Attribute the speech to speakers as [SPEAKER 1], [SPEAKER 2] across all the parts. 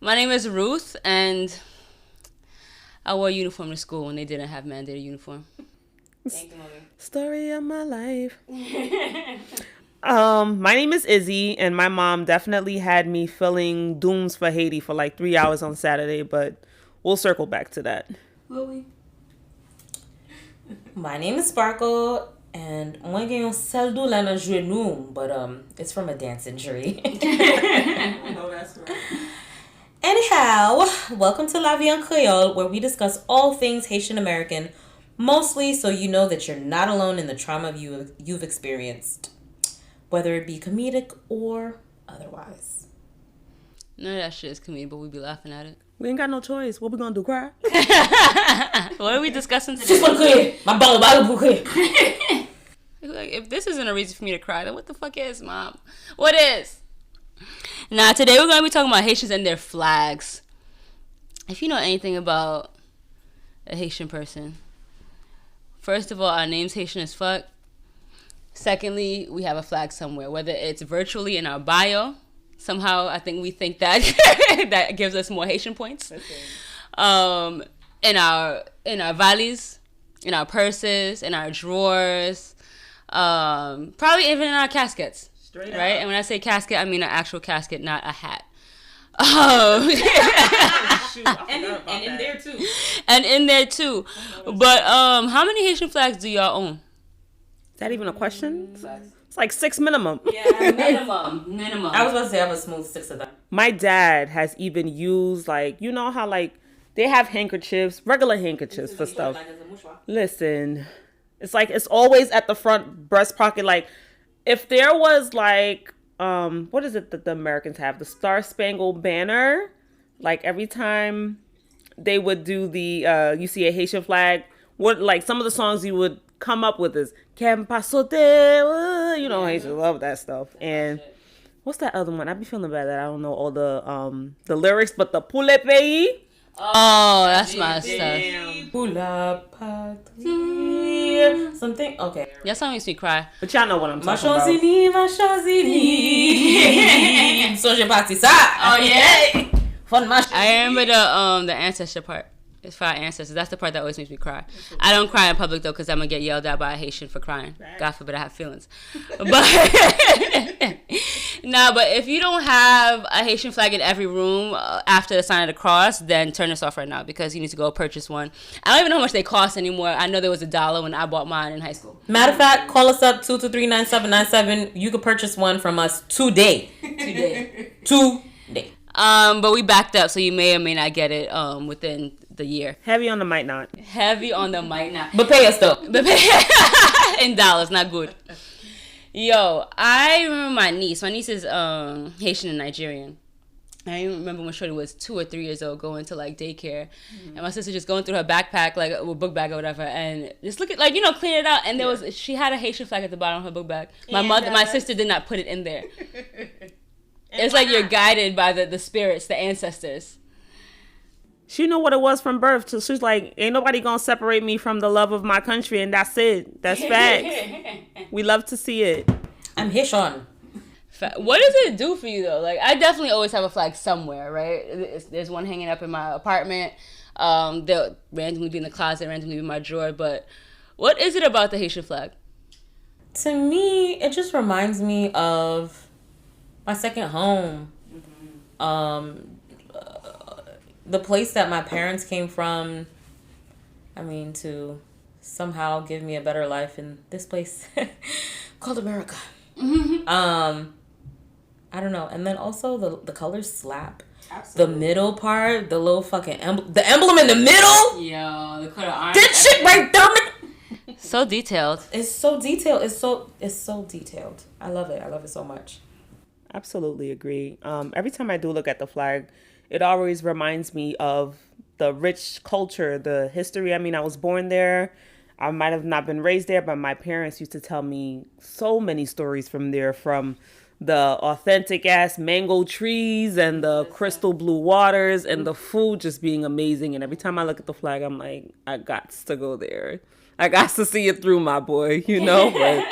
[SPEAKER 1] My name is Ruth, and I wore a uniform to school when they didn't have mandated uniform. Thank you, Mommy.
[SPEAKER 2] Story of my life. My name is Izzy, and my mom definitely had me filling dooms for Haiti for like 3 hours on Saturday, but we'll circle back to that.
[SPEAKER 1] Will we?
[SPEAKER 3] My name is Sparkle, and moi gen yon sel dou la nan genou, but it's from a dance injury.
[SPEAKER 2] No, that's right.
[SPEAKER 3] Anyhow, welcome to La Vie en Creole, where we discuss all things Haitian American, mostly so you know that you're not alone in the trauma you've experienced, whether it be comedic or otherwise.
[SPEAKER 1] None of that shit is comedic, but we be laughing at it.
[SPEAKER 2] We ain't got no choice. What we gonna do, cry?
[SPEAKER 1] What are we discussing today?
[SPEAKER 3] Just one clear. My ball clear.
[SPEAKER 1] Like, if this isn't a reason for me to cry, then what the fuck is, Mom? What is? Now, today we're going to be talking about Haitians and their flags. If you know anything about a Haitian person, first of all, our name's Haitian as fuck. Secondly, we have a flag somewhere, whether it's virtually in our bio. Somehow, I think we think that that gives us more Haitian points. Okay. In our valleys, in our purses, in our drawers, probably even in our caskets. Straight right? Up. And when I say casket, I mean an actual casket, not a hat.
[SPEAKER 3] And in there too.
[SPEAKER 1] And in there too. But how many Haitian flags do y'all own?
[SPEAKER 2] Is that even a question? It's like 6 minimum.
[SPEAKER 1] Yeah, minimum.
[SPEAKER 3] I was about to say I have a smooth 6 of them.
[SPEAKER 2] My dad has even used, like, you know how, like, they have handkerchiefs, regular handkerchiefs for stuff. Listen, it's like, it's always at the front breast pocket. Like, if there was, like, what is it that the Americans have? The Star Spangled Banner. Like, every time they would do the, you see a Haitian flag, what, like, some of the songs you would come up with is, Qu'en pasote, you know, Haitians love that stuff. And what's that other one? I be feeling bad that I don't know all the lyrics, but the Poulet Pays.
[SPEAKER 1] Oh, that's my stuff.
[SPEAKER 3] Pour la patrie. Something. Okay.
[SPEAKER 1] That song makes me cry.
[SPEAKER 2] But y'all know what I'm talking about.
[SPEAKER 3] Ma Champs-Élysées. So je parti ça.
[SPEAKER 1] Oh yeah.
[SPEAKER 3] Fun ma.
[SPEAKER 1] I remember the ancestor part. It's for our ancestors. That's the part that always makes me cry. I don't cry in public though, because I'm gonna get yelled at by a Haitian for crying. God forbid I have feelings. But but if you don't have a Haitian flag in every room after the sign of the cross, then turn this off right now, because you need to go purchase one. I don't even know how much they cost anymore. I know there was $1 when I bought mine in high school.
[SPEAKER 3] Matter of fact, call us up 223-9797. You can purchase one from us today. Today.
[SPEAKER 1] But we backed up, so you may or may not get it within the year.
[SPEAKER 2] Heavy on the might not.
[SPEAKER 3] But pay us though.
[SPEAKER 1] In dollars, not good. Yo, I remember my niece. My niece is Haitian and Nigerian. I remember when Shorty was 2 or 3 years old, going to like daycare, and my sister just going through her backpack, like a book bag or whatever, and just look at, like, you know, clean it out, and she had a Haitian flag at the bottom of her book bag. My sister did not put it in there. It's like you're guided by the spirits, the ancestors.
[SPEAKER 2] She knew what it was from birth, so she's like, ain't nobody gonna separate me from the love of my country, and that's it. That's facts. We love to see it.
[SPEAKER 3] I'm Haitian.
[SPEAKER 1] What does it do for you though? Like, I definitely always have a flag somewhere, right? There's one hanging up in my apartment. They'll randomly be in the closet, randomly be in my drawer. But what is it about the Haitian flag?
[SPEAKER 3] To me, it just reminds me of my second home. The place that my parents came from, to somehow give me a better life in this place called America. I don't know. And then also the colors slap. Absolutely. The middle part, the little fucking the emblem in the middle.
[SPEAKER 1] Yo, the color orange.
[SPEAKER 3] That shit right there.
[SPEAKER 1] So detailed.
[SPEAKER 3] It's so detailed. It's so detailed. I love it. I love it so much.
[SPEAKER 2] Absolutely agree. Every time I do look at the flag, it always reminds me of the rich culture, the history. I was born there. I might have not been raised there, but my parents used to tell me so many stories from there, from the authentic ass mango trees and the crystal blue waters and the food just being amazing. And every time I look at the flag, I'm like, I got to go there. I got to see it through, my boy, you know? But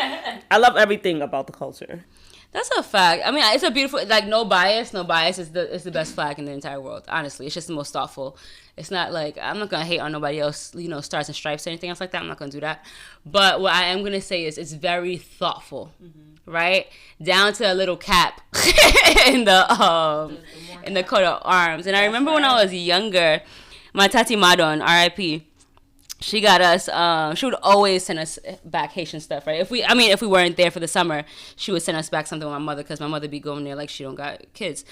[SPEAKER 2] I love everything about the culture.
[SPEAKER 1] That's a fact. I mean, it's a beautiful, like, no bias. No bias is the best flag in the entire world. Honestly, it's just the most thoughtful. It's not like, I'm not gonna hate on nobody else, you know, stars and stripes or anything else like that. I'm not gonna do that. But what I am gonna say is it's very thoughtful, right? Down to a little cap in the coat of arms. And I remember when I was younger, my Tati Madon, R.I.P., she got us, she would always send us back Haitian stuff, right? If we weren't there for the summer, she would send us back something with my mother, because my mother be going there like she don't got kids.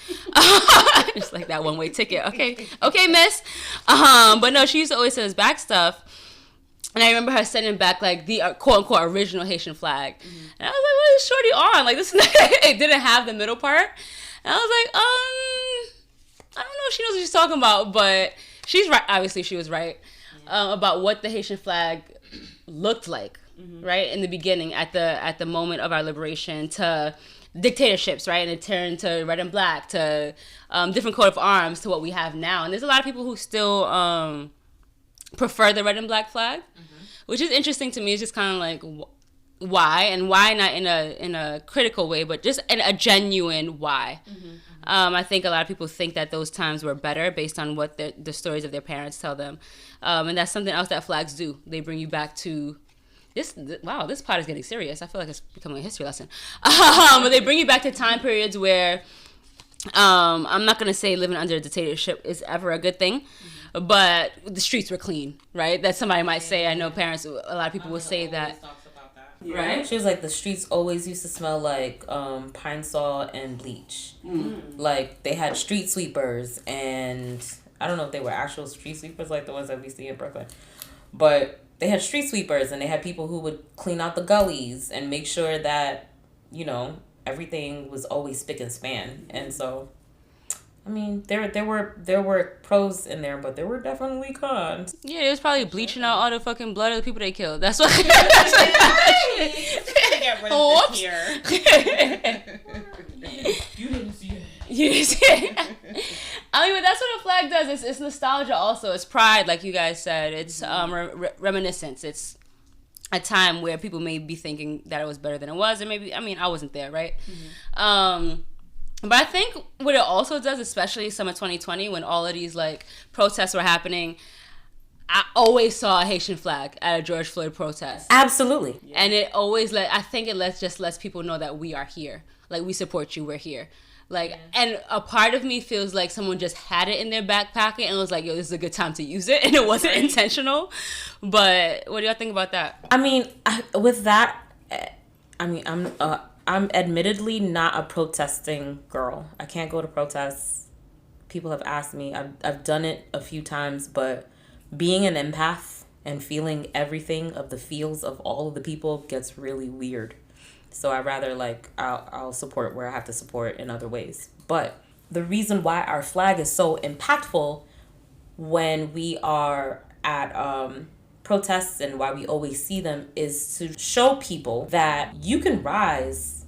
[SPEAKER 1] Just like that one-way ticket. Okay, miss. But no, she used to always send us back stuff. And I remember her sending back, like, the quote-unquote original Haitian flag. And I was like, what is Shorty on? Like, this it didn't have the middle part. And I was like, I don't know if she knows what she's talking about, but she's right. Obviously, she was right. About what the Haitian flag looked like, right, in the beginning, at the moment of our liberation, to dictatorships, right, and it turned to red and black, to different coat of arms, to what we have now. And there's a lot of people who still prefer the red and black flag, which is interesting to me. It's just kind of like, why, and why not in a critical way, but just in a genuine why. I think a lot of people think that those times were better based on what the stories of their parents tell them. And that's something else that flags do. They bring you back to this. Wow, this pod is getting serious. I feel like it's becoming a history lesson. But they bring you back to time periods where I'm not going to say living under a dictatorship is ever a good thing, but the streets were clean, right? That somebody might say. I know parents, a lot of people will say that.
[SPEAKER 3] Yeah. Right? She was like, the streets always used to smell like pine saw and bleach. Like, they had street sweepers, and I don't know if they were actual street sweepers like the ones that we see in Brooklyn, but they had street sweepers, and they had people who would clean out the gullies and make sure that, you know, everything was always spick and span. And so, I mean, there were pros in there, but there were definitely cons.
[SPEAKER 1] Yeah, it was probably bleaching out all the fucking blood of the people they killed. That's what.
[SPEAKER 4] Get rid of this here.
[SPEAKER 3] You didn't see it.
[SPEAKER 1] You didn't see it. I mean, but that's what a flag does. It's nostalgia also. It's pride, like you guys said. It's reminiscence. It's a time where people may be thinking that it was better than it was, and maybe, I mean, I wasn't there, right? But I think what it also does, especially summer 2020, when all of these, like, protests were happening, I always saw a Haitian flag at a George Floyd protest.
[SPEAKER 3] Absolutely.
[SPEAKER 1] And it always lets people know that we are here. Like, we support you, we're here. Like, and a part of me feels like someone just had it in their back pocket and was like, yo, this is a good time to use it. And it wasn't intentional. But what do y'all think about that?
[SPEAKER 3] I mean, with that, I mean, I'm admittedly not a protesting girl. I can't go to protests. People have asked me. I've done it a few times, but being an empath and feeling everything of the feels of all of the people gets really weird. So I rather, like, I'll support where I have to support in other ways. But the reason why our flag is so impactful when we are at protests, and why we always see them, is to show people that you can rise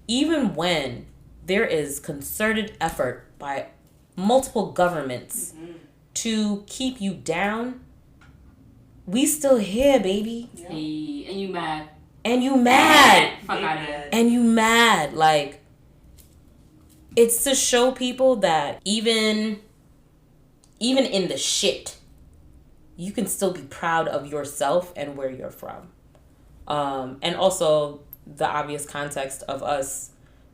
[SPEAKER 3] even when there is concerted effort by multiple governments to keep you down. We still here, baby.
[SPEAKER 1] Yeah. And you mad.
[SPEAKER 3] And you mad.
[SPEAKER 1] Fuck out of here.
[SPEAKER 3] And you mad. Like, it's to show people that even in the shit, you can still be proud of yourself and where you're from. And also the obvious context of us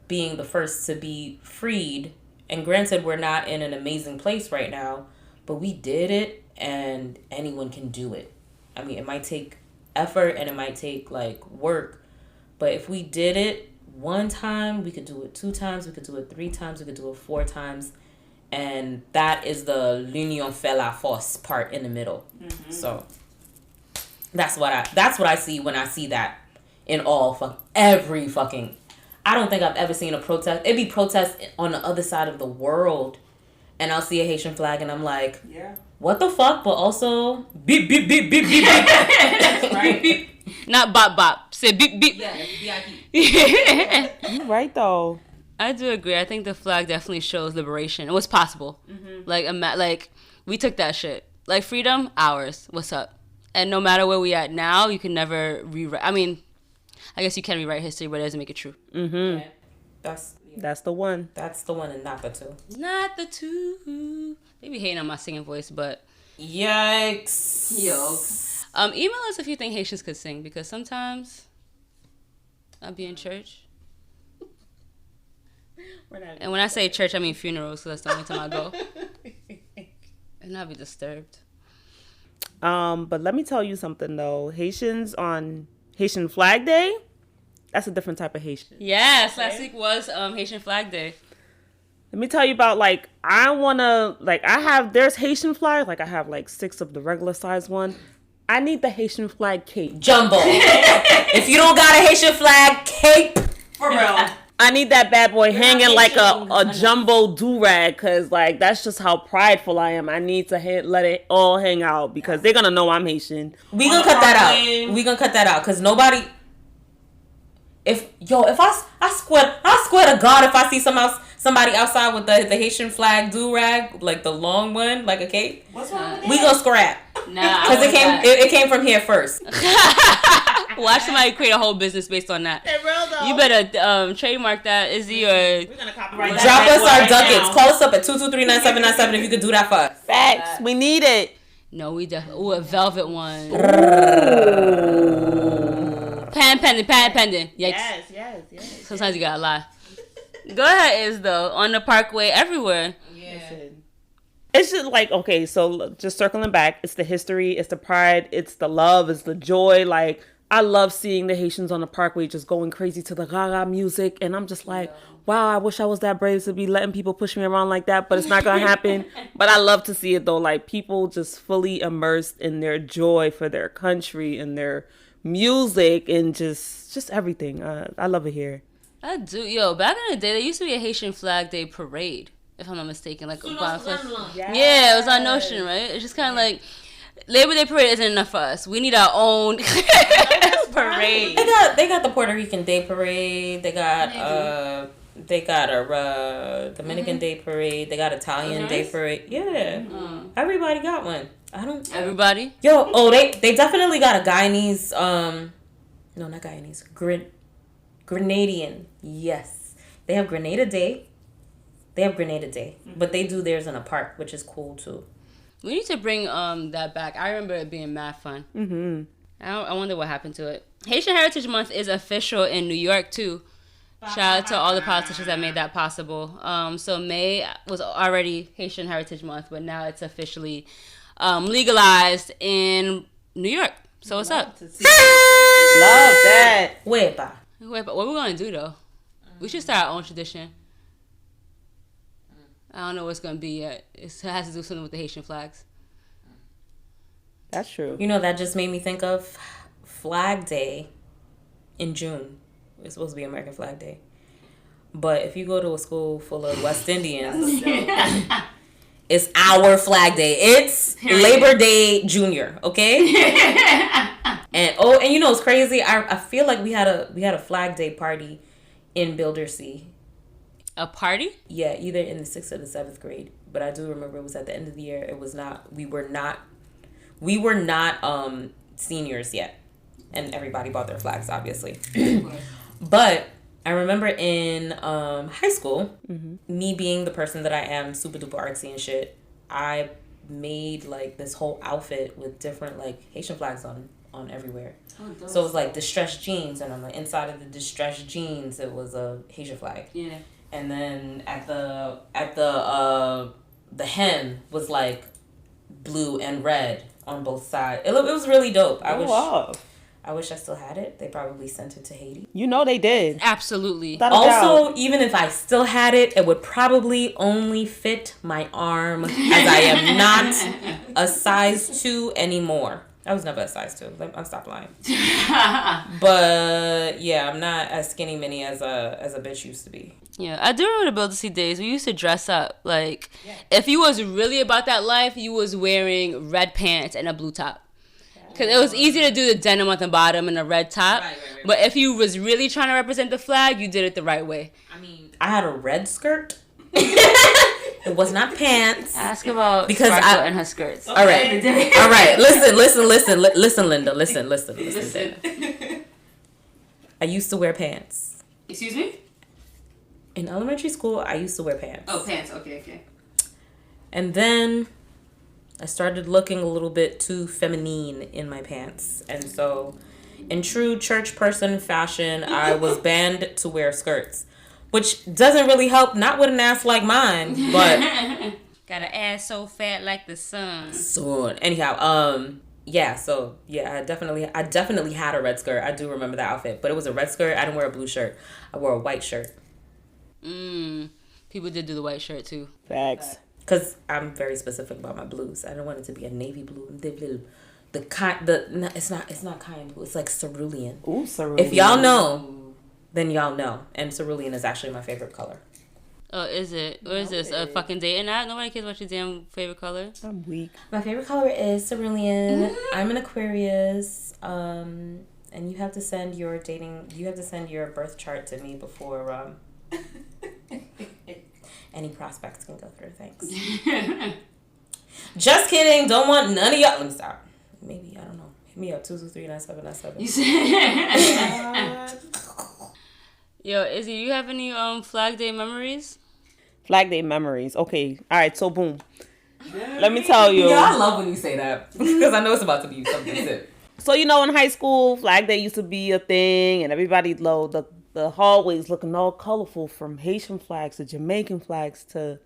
[SPEAKER 3] being the first to be freed. And granted, we're not in an amazing place right now, but we did it, and anyone can do it. I mean, it might take effort and it might take, like, work, but if we did it one time, we could do it 2 times, we could do it 3 times, we could do it 4 times. And that is the l'union fait la force part in the middle. So that's what I see when I see that in every fucking. I don't think I've ever seen a protest. It'd be protests on the other side of the world, and I'll see a Haitian flag, and I'm like, what the fuck? But also, beep beep beep beep beep beep. That's right. Beep.
[SPEAKER 1] Not bop bop. Say beep beep.
[SPEAKER 3] Yeah, VIP.
[SPEAKER 2] You're right though.
[SPEAKER 1] I do agree. I think the flag definitely shows liberation. It was possible. Like we took that shit. Like, freedom, ours. What's up? And no matter where we at now, you can never rewrite. I mean, I guess you can rewrite history, but it doesn't make it true.
[SPEAKER 2] That's the one.
[SPEAKER 3] That's the one and not the two.
[SPEAKER 1] Not the two. They be hating on my singing voice, but
[SPEAKER 3] Yikes.
[SPEAKER 1] yo. Email us if you think Haitians could sing, because sometimes I'll be in church. And when I say church, I mean funerals, because that's the only time I go. And I'll be disturbed.
[SPEAKER 2] But let me tell you something though. Haitians on Haitian Flag Day, that's a different type of Haitian.
[SPEAKER 1] Yes, last week was Haitian Flag Day.
[SPEAKER 2] Let me tell you about there's Haitian flag, I have 6 of the regular size one. I need the Haitian flag cape.
[SPEAKER 3] Jumbo. If you don't got a Haitian flag cape, for real.
[SPEAKER 2] I need that bad boy hanging like a jumbo do-rag, because that's just how prideful I am. I need to let it all hang out, because they're going to know I'm Haitian.
[SPEAKER 3] We gonna cut that out. We gonna cut that out, because nobody... If I swear to God, if I see somebody outside with the Haitian flag do-rag, like the long one, like a cape, what's wrong with that? We gonna scrap.
[SPEAKER 1] Nah,
[SPEAKER 3] because it came from here first.
[SPEAKER 1] Watch somebody create a whole business based on that.
[SPEAKER 2] Hey, real though.
[SPEAKER 1] You better trademark that, Izzy, or
[SPEAKER 2] we're gonna copyright that.
[SPEAKER 3] Drop us our ducats. Call us up at 223-9797 if you could do that for us.
[SPEAKER 2] Facts. We need it.
[SPEAKER 1] No, we definitely. Ooh, a velvet one. Patent pending. Yikes.
[SPEAKER 2] Yes.
[SPEAKER 1] Sometimes you gotta lie. Go ahead, Iz, though. On the parkway, everywhere.
[SPEAKER 2] Yeah. It's just okay, so just circling back, it's the history, it's the pride, it's the love, it's the joy. I love seeing the Haitians on the parkway just going crazy to the gaga music, and I'm just like, wow, I wish I was that brave to be letting people push me around like that, but it's not gonna happen. But I love to see it though, people just fully immersed in their joy for their country and their music and just everything. I love it here.
[SPEAKER 1] I do. Yo, back in the day, there used to be a Haitian Flag Day parade, if I'm not mistaken. Yeah, it was on Notion, right? It's just kind of like, Labor Day parade isn't enough for us. We need our own parade.
[SPEAKER 3] They got the Puerto Rican Day parade. They got a Dominican Day parade. They got Italian Day parade. Yeah, everybody got one.
[SPEAKER 1] Everybody.
[SPEAKER 3] They definitely got a Guyanese. No, not Guyanese. Grenadian. Yes, they have Grenada Day. But they do theirs in a park, which is cool too.
[SPEAKER 1] We need to bring that back. I remember it being mad fun. Mm-hmm. I wonder what happened to it. Haitian Heritage Month is official in New York too. Shout out to all the politicians that made that possible. So May was already Haitian Heritage Month, but now it's officially legalized in New York. So what's up?
[SPEAKER 2] Love that.
[SPEAKER 1] Wait, but what we gonna do though? We should start our own tradition. I don't know what's gonna be yet. It has to do something with the Haitian flags.
[SPEAKER 2] That's true.
[SPEAKER 3] That just made me think of Flag Day in June. It's supposed to be American Flag Day. But if you go to a school full of West Indians, it's our Flag Day. It's Labor Day Junior, okay? and it's crazy. I feel like we had a Flag Day party in Buildersea.
[SPEAKER 1] A party?
[SPEAKER 3] Yeah, either in the 6th or the 7th grade. But I do remember it was at the end of the year. It was not. We were not seniors yet, and everybody bought their flags, obviously. But I remember in high school, me being the person that I am, super duper artsy and shit, I made this whole outfit with different Haitian flags on everywhere. Oh, so it was distressed jeans, and on the inside of the distressed jeans, it was a Haitian flag. Yeah. And then at the hem was blue and red on both sides. It was really dope. I wish I still had it. They probably sent it to Haiti.
[SPEAKER 2] They did.
[SPEAKER 1] Absolutely.
[SPEAKER 3] Also, even if I still had it, it would probably only fit my arm, as I am not a size 2 anymore. I was never a size 2. I'm stop lying. But yeah, I'm not as skinny mini as a bitch used to be.
[SPEAKER 1] Yeah, I do remember the Build-A-See days. We used to dress up. If you was really about that life, you was wearing red pants and a blue top. Because it was easy to do the denim on the bottom and a red top. Right. But if you was really trying to represent the flag, you did it the right way.
[SPEAKER 3] I had a red skirt. It was not pants.
[SPEAKER 1] Ask about Sparkle and her skirts.
[SPEAKER 3] All right. Listen, Linda. Listen. I used to wear pants.
[SPEAKER 1] Excuse me?
[SPEAKER 3] In elementary school, I used to wear pants.
[SPEAKER 1] Oh, pants. Okay.
[SPEAKER 3] And then I started looking a little bit too feminine in my pants. And so, in true church person fashion, I was banned to wear skirts. Which doesn't really help, not with an ass like mine, but...
[SPEAKER 1] Got an ass so fat like the sun.
[SPEAKER 3] So, anyhow, I definitely had a red skirt. I do remember that outfit. But it was a red skirt. I didn't wear a blue shirt. I wore a white shirt.
[SPEAKER 1] People did do the white shirt, too.
[SPEAKER 2] Facts.
[SPEAKER 3] Because I'm very specific about my blues. I didn't want it to be a navy blue. It's not cayenne blue. It's like cerulean.
[SPEAKER 2] Ooh, cerulean.
[SPEAKER 3] If y'all know... then y'all know. And cerulean is actually my favorite color.
[SPEAKER 1] Oh, is it? Or is this a fucking dating app? Nobody cares about your damn favorite color.
[SPEAKER 2] I'm weak.
[SPEAKER 3] My favorite color is cerulean. I'm an Aquarius. And you have to send your birth chart to me before any prospects can go through. Thanks. Just kidding. Don't want none of y'all. Let me stop. Maybe, I don't know. Hit me up 223-9797.
[SPEAKER 1] You said... Yo, Izzy, you have any Flag Day memories?
[SPEAKER 2] Flag Day memories. Okay. All right. So boom. Let me tell you.
[SPEAKER 3] Yeah, I love when you say that because I know it's about to be something sick.
[SPEAKER 2] So in high school, Flag Day used to be a thing, and everybody the hallways looking all colorful, from Haitian flags to Jamaican flags to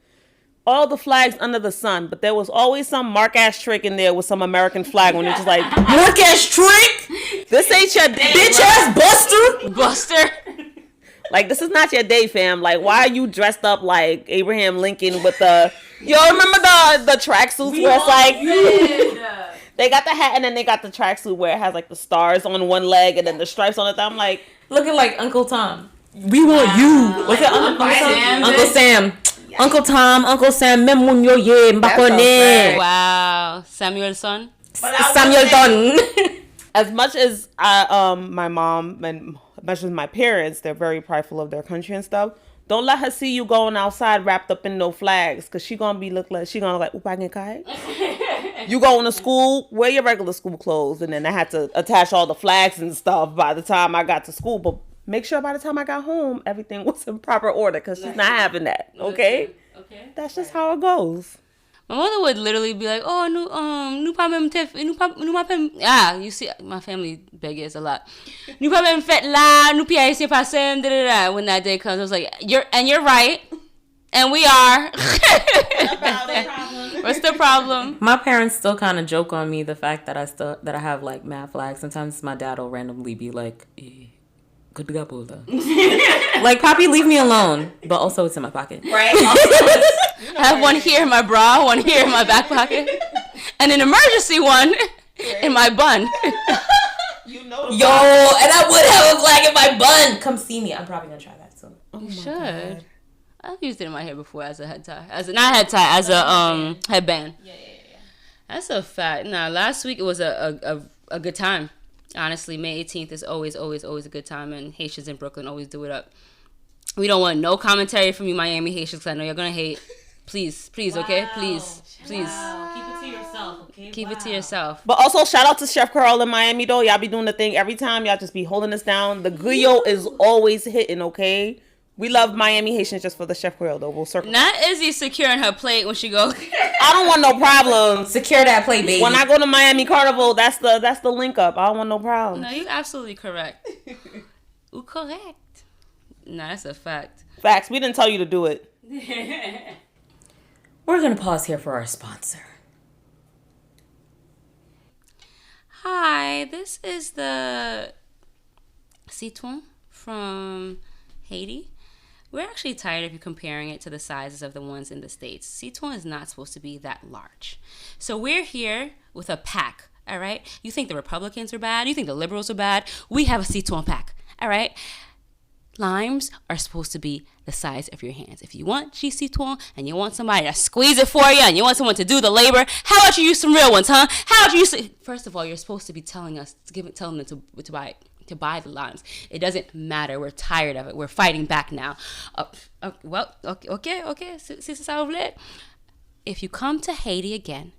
[SPEAKER 2] all the flags under the sun. But there was always some Mark-ass trick in there with some American flag when it's just like,
[SPEAKER 3] Mark-ass trick.
[SPEAKER 2] This ain't your day,
[SPEAKER 3] bitch-ass
[SPEAKER 1] Buster.
[SPEAKER 2] Like, this is not your day, fam. Like, why are you dressed up like Abraham Lincoln with the... Yo, remember the tracksuits where it's like... They got the hat and then they got the tracksuit where it has, like, the stars on one leg and then the stripes on the thumb. Like...
[SPEAKER 3] Looking like Uncle Tom. We want you. What's it, Uncle Sam? Uncle Sam. Yes. Uncle Tom, Uncle Sam, memunyo ye mbakone.
[SPEAKER 1] Wow. Samuel's son?
[SPEAKER 3] Samuel Don.
[SPEAKER 2] As much as my mom and... much as my parents, they're very prideful of their country and stuff. Don't let her see you going outside wrapped up in no flags, cause she gonna look like You going to school, wear your regular school clothes, and then I had to attach all the flags and stuff by the time I got to school. But make sure by the time I got home, everything was in proper order, cause she's not having that. Okay. That's just how it goes.
[SPEAKER 1] My mother would literally be like, "Oh, you see, my family beggars a lot. Nous pas même fait là, nous puis ici passer, when that day comes, I was like, you're right, and we are. What's the problem?
[SPEAKER 3] My parents still kind of joke on me the fact that I have like mad flags. Sometimes my dad will randomly be like, good like, Poppy, leave me alone. But also it's in my pocket. Right.
[SPEAKER 1] I have one here in my bra, one here in my back pocket, and an emergency one in my bun.
[SPEAKER 3] Yo, and I would have a flag in my bun. Come see me. I'm probably gonna try that soon.
[SPEAKER 1] You should. God. I've used it in my hair before as a head tie. As a headband. Yeah. That's a fact. Nah, last week it was a good time. Honestly, May 18th is always a good time, and Haitians in Brooklyn always do it up. We don't want no commentary from you Miami Haitians, because I know you're going to hate. Please, wow. Okay? Please.
[SPEAKER 3] Wow. Keep it to yourself, okay?
[SPEAKER 1] Keep it to yourself.
[SPEAKER 2] But also, shout out to Chef Carl in Miami, though. Y'all be doing the thing every time. Y'all just be holding us down. The griot is always hitting, okay? We love Miami Haitians just for the Chef Carl, though. We'll circle.
[SPEAKER 1] Not Izzy securing her plate when she go.
[SPEAKER 2] I don't want no problem.
[SPEAKER 3] Secure that plate, baby.
[SPEAKER 2] When I go to Miami Carnival, that's the link up. I don't want no problem.
[SPEAKER 1] No, you're absolutely correct. Ooh, correct. Nah, that's a fact.
[SPEAKER 2] Facts. We didn't tell you to do it.
[SPEAKER 3] We're going to pause here for our sponsor.
[SPEAKER 1] Hi, this is the citron from Haiti. We're actually tired of you comparing it to the sizes of the ones in the States. Citron is not supposed to be that large. So we're here with a pack, all right? You think the Republicans are bad? You think the liberals are bad? We have a citron pack, all right? Limes are supposed to be the size of your hands. If you want cheese citron and you want somebody to squeeze it for you and you want someone to do the labor, how about you use some real ones, huh? How about you use... First of all, you're supposed to be telling us, telling them to buy it. To buy the limes. It doesn't matter. We're tired of it. We're fighting back now. Okay. If you come to Haiti again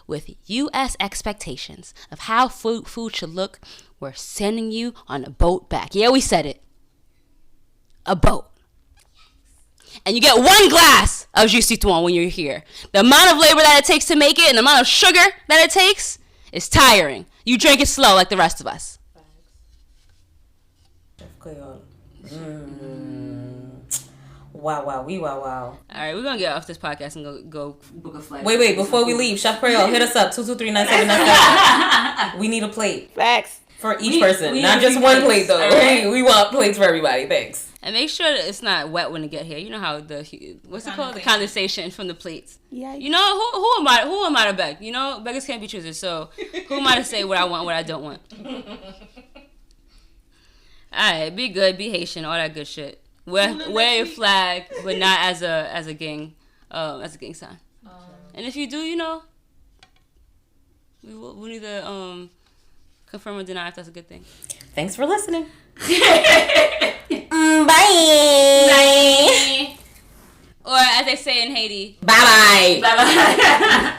[SPEAKER 1] with U.S. expectations of how food should look, we're sending you on a boat back. Yeah, we said it. A boat. and you get 1 glass of jus citron when you're here. The amount of labor that it takes to make it and the amount of sugar that it takes is tiring. You drink it slow like the rest of us.
[SPEAKER 3] Wow.
[SPEAKER 1] All right, we're going to get off this podcast and go book a flight.
[SPEAKER 3] Wait, before we leave, Chef Creole, hit us up, 223-9797. We need a plate.
[SPEAKER 2] Facts.
[SPEAKER 3] For each person, not just one plate, though. Right. We want plates for everybody. Thanks.
[SPEAKER 1] And make sure that it's not wet when it get here. You know how what's it called? The condensation from the plates. Yeah. You know, who am I to beg? You know, beggars can't be choosers. So who am I to say what I want, what I don't want? Alright, be good, be Haitian, all that good shit. Wear your flag, but not as a gang sign. And if you do, you know, we need to confirm or deny if that's a good thing.
[SPEAKER 3] Thanks for listening.
[SPEAKER 1] Bye. Or as they say in Haiti,
[SPEAKER 3] bye bye.
[SPEAKER 1] Bye bye.